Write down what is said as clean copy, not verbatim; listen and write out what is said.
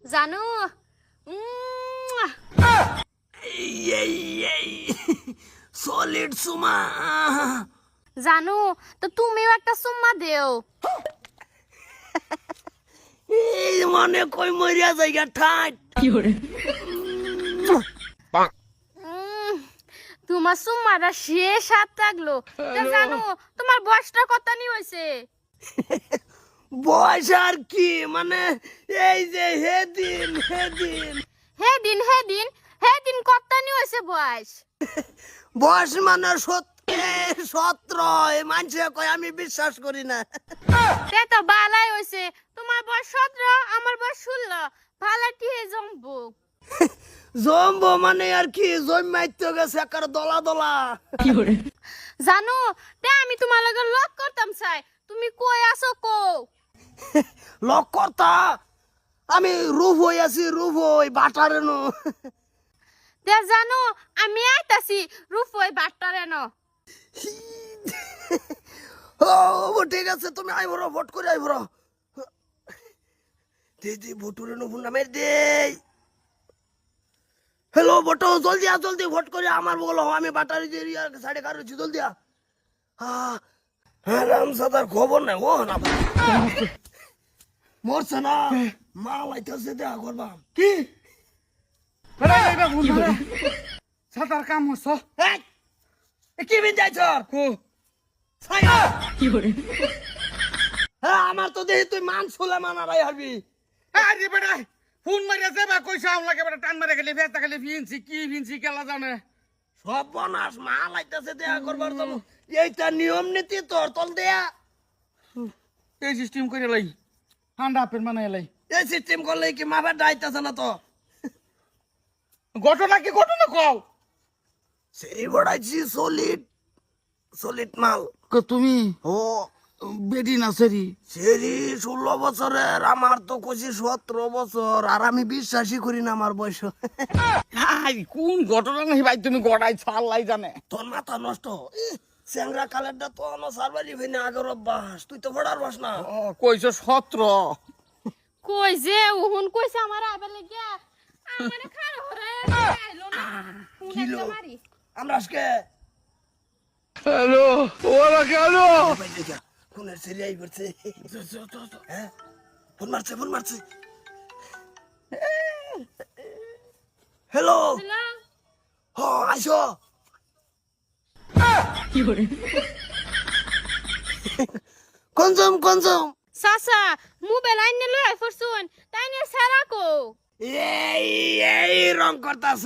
জানো সলিড সুমা জানো তো তুমিও একটা সুম্মা দেও। এই মনে কই মরিয়া জায়গা ঠাট তোমার সুম্মাটা শেষ হাত লাগলো। তা জানো তোমার বয়সটা কত নি হয়েছে? বয়স আর কি মানে এই যে হেদিন হে দিন কত নি হয়েছে বয়স? বয়স মানে 17 মানুষে কয় আমি বিশ্বাস করি না। তে তো বালাই হয়েছে, তোমার বয়স 17 আমার বয়স 16, ভালাটি হে জম্বু। জম্বো মানে আর কি জন্মাইতে গেছে একার দলা দলা। জানো তে আমি তোমার লগে লক করতাম চাই, তুমি কই আছো কো? লক করতা আমি রূপ হই আছি রূপ হই বাটারে নো। তে জানো আমি আইতাছি রূপই বাট্টারে ন। ও ঠিক আছে তুমি আইবর ভোট করে আইবর। দিদি ভোটুরে নো ফোন নামে দে। হ্যালো ভোট জলদি ভোট করে আমার বলো আমি বাটারি এরিয়া সাইডে কার রয়েছি জলদি হ্যাঁ রাম সাদার খবর নাই ও না মরছে না মা লাইতেছে দেখা করবাম কি সাতার কাম হস কি বিন যাইছ কো হ্যাঁ আমার তো দেখি তুই মান শুলে মানারাই হারবি। আরে বেটা ফোন মারিয়া যাবা কইছা আমলাকে বেটা টান মারে গেলে ফেতা গেলে ফিনছি কি ফিনছি কেলা জানে সব বনাস মা লাইতেছে দেখা করবার জন্য এইটা নিয়ম নীতি তোর তল দেয়া এই সিস্টেম করে লাই ঠান্ডা আপেল মানে লাই এই সিস্টেম করলে কি মা বেটা আইতাছে না তো ঘটনা কি ঘটনা কও সেই বড়াইছি সলিড মাল তুমি ও বেডি না সেরি সেরি 16 বছরের আমার তো কইছি 17 বছর আর আমি বিশ্বাসই করি না আমার বয়স। কোন ঘটনা নাই ভাই তুমি গড়াই ছাড়লাই জানে তোর মাথা নষ্ট স্যাংরা কালেরটা তো সারবারি হই না আগের অভ্যাস তুই তো বড়ার বাস না কইছো 17 কই যে উহুন কইছে আমার আইবার লাগিয়া আমারে খারাপ হরে আইলো না ফোন কিলো? একটা মারি। আমরা আজকে হ্যালো ওরা কেন ফোনের সেরি আই করছে হ্যাঁ ফোন মারছে হ্যালো হ্যালো হ আইসো কনজম সাসা মোবাইল আইনে লই ফরছুন তাইনে সারা কো। এই রং করতাছ